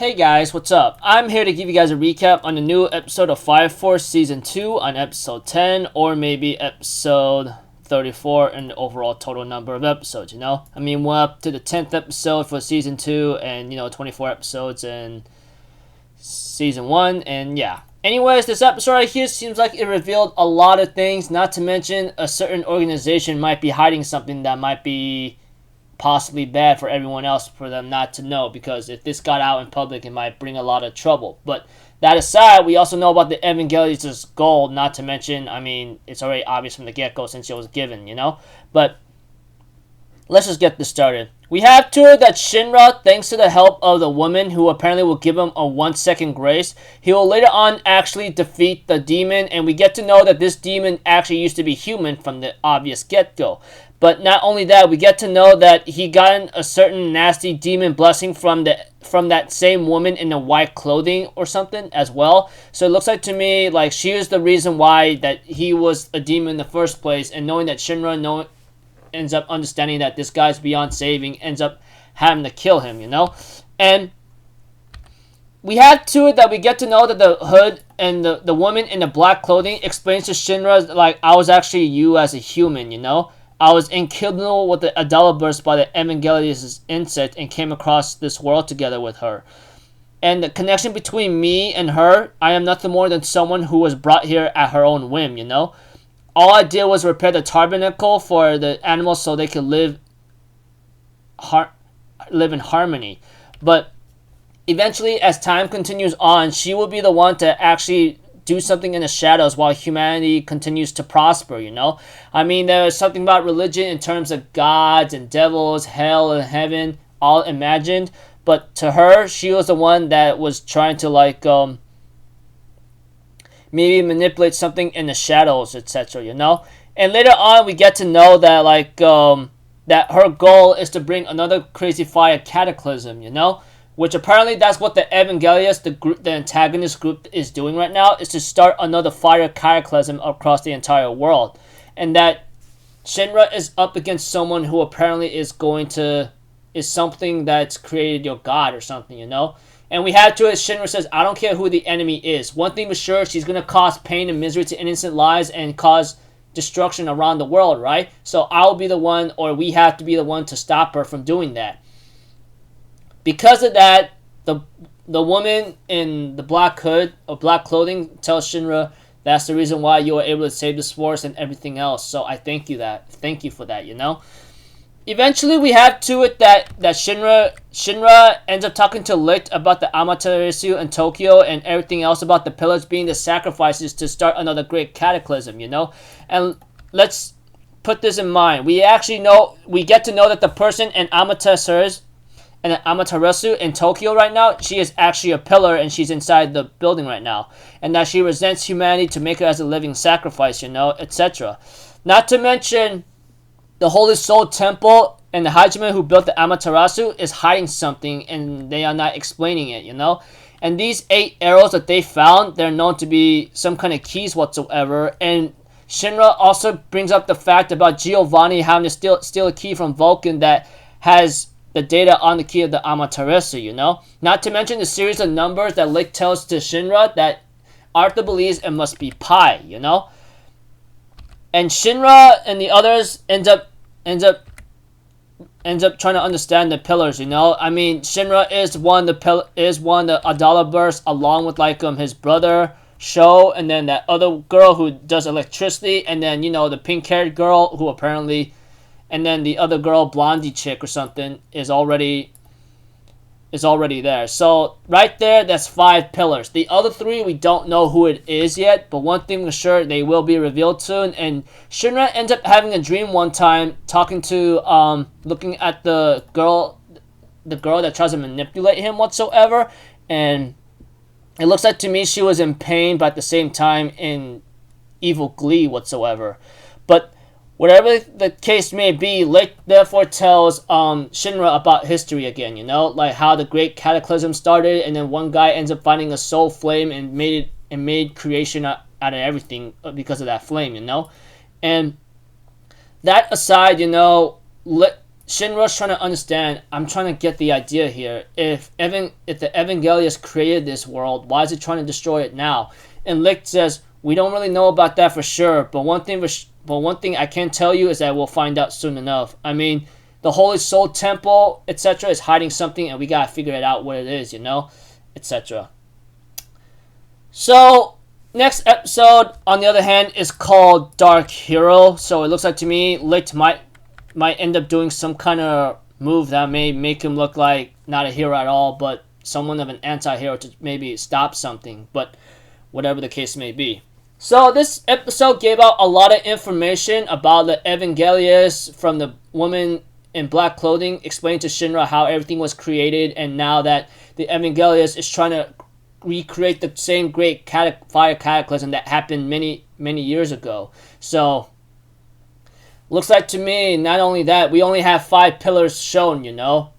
Hey guys, what's up? I'm here to give you guys a recap on the new episode of Fire Force Season 2 on episode 10 or maybe episode 34 in the overall total number of episodes, I mean, we're up to the 10th episode for Season 2 and, 24 episodes in Season 1 and yeah. Anyways, this episode right here seems like it revealed a lot of things, not to mention a certain organization might be hiding something that might be possibly bad for everyone else for them not to know, because if this got out in public it might bring a lot of trouble. But that aside, we also know about the Evangelius' goal, not to mention, I mean, it's already obvious from the get-go since it was given, But let's just get this started. We have to that Shinra, thanks to the help of the woman who apparently will give him a 1-second grace, he will later on actually defeat the demon, and we get to know that this demon actually used to be human from the obvious get-go. But not only that, we get to know that he got a certain nasty demon blessing from that same woman in the white clothing or something as well. So it looks like to me like she was the reason why that he was a demon in the first place, and knowing that Shinra ends up understanding that this guy's beyond saving, ends up having to kill him, And we had to it that we get to know that the hood and the woman in the black clothing explains to Shinra like, I was actually you as a human, I was enkindled with the Adela burst by the Evangelius' insect and came across this world together with her. And the connection between me and her, I am nothing more than someone who was brought here at her own whim, All I did was repair the tabernacle for the animals so they could live in harmony. But eventually, as time continues on, she will be the one to actually do something in the shadows while humanity continues to prosper, I mean, there's something about religion in terms of gods and devils, hell and heaven, all imagined. But to her, she was the one that was trying to maybe manipulate something in the shadows, etc., And later on, we get to know that that her goal is to bring another crazy fire cataclysm, Which apparently that's what the Evangelius, the antagonist group, is doing right now, is to start another fire cataclysm across the entire world. And that Shinra is up against someone who apparently is something that's created your god or something, And we have to it, Shinra says, I don't care who the enemy is. One thing for sure, she's going to cause pain and misery to innocent lives and cause destruction around the world, right? So I'll be the one, or we have to be the one to stop her from doing that. Because of that, the woman in the black hood or black clothing tells Shinra that's the reason why you were able to save this forest and everything else. So I thank you for that, Eventually, we have to it that Shinra ends up talking to Licht about the Amaterasu in Tokyo and everything else about the pillars being the sacrifices to start another great cataclysm, And let's put this in mind. We get to know that the person in Amaterasu in Tokyo right now, she is actually a pillar and she's inside the building right now. And that she resents humanity to make her as a living sacrifice, etc. Not to mention, the Holy Soul Temple and the Hajime who built the Amaterasu is hiding something and they are not explaining it, And these 8 arrows that they found, they're known to be some kind of keys whatsoever. And Shinra also brings up the fact about Giovanni having to steal a key from Vulcan that has the data on the key of the Amaterasu, Not to mention the series of numbers that Licht tells to Shinra that Arthur believes it must be pi, And Shinra and the others ends up trying to understand the pillars, I mean, Shinra is one the Adala burst along with his brother Sho, and then that other girl who does electricity, and then the pink-haired girl who apparently, and then the other girl, blondie chick or something, is already there. So right there, that's 5 pillars. The other 3, we don't know who it is yet, but one thing for sure, they will be revealed soon. And Shinra ends up having a dream one time, talking to, looking at the girl that tries to manipulate him whatsoever, and it looks like to me she was in pain, but at the same time in evil glee whatsoever. But whatever the case may be, Licht therefore tells Shinra about history again, like how the great cataclysm started, and then one guy ends up finding a soul flame and made creation out of everything because of that flame, And that aside, Shinra's trying to understand. I'm trying to get the idea here. If the Evangelius created this world, why is it trying to destroy it now? And Licht says, we don't really know about that for sure. But one thing I can tell you is that we'll find out soon enough. I mean, the Holy Soul Temple, etc., is hiding something, and we gotta figure it out what it is, etc. So next episode, on the other hand, is called Dark Hero. So it looks like to me, Licht might end up doing some kind of move that may make him look like not a hero at all, but someone of an anti-hero to maybe stop something, but whatever the case may be. So this episode gave out a lot of information about the Evangelius from the woman in black clothing, explaining to Shinra how everything was created, and now that the Evangelius is trying to recreate the same great fire cataclysm that happened many years ago. So looks like to me, not only that, we only have 5 pillars shown,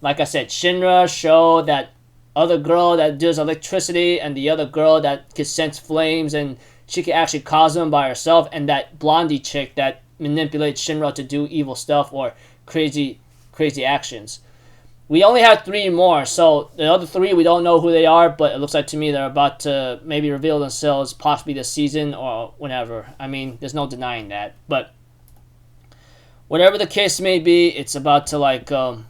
Like I said, Shinra showed that other girl that does electricity, and the other girl that can sense flames, and she can actually cause them by herself, and that blondie chick that manipulates Shinra to do evil stuff or crazy actions. We only have 3 more, so the other 3 we don't know who they are, but it looks like to me they're about to maybe reveal themselves possibly this season or whenever. I mean, there's no denying that, but whatever the case may be, it's about to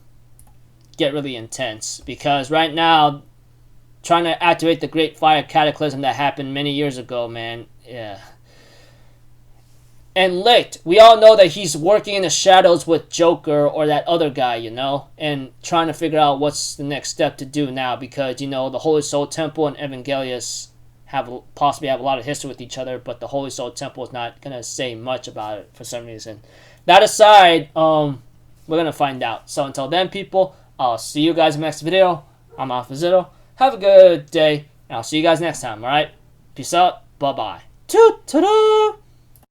get really intense, because right now trying to activate the great fire cataclysm that happened many years ago, man. Yeah. And Licht, we all know that he's working in the shadows with Joker or that other guy, and trying to figure out what's the next step to do now, because, the Holy Soul Temple and Evangelius possibly have a lot of history with each other, but the Holy Soul Temple is not going to say much about it for some reason. That aside, we're going to find out. So until then, people, I'll see you guys in the next video. I'm Alphazito. Have a good day, and I'll see you guys next time, alright? Peace out. Bye-bye. Ta-da!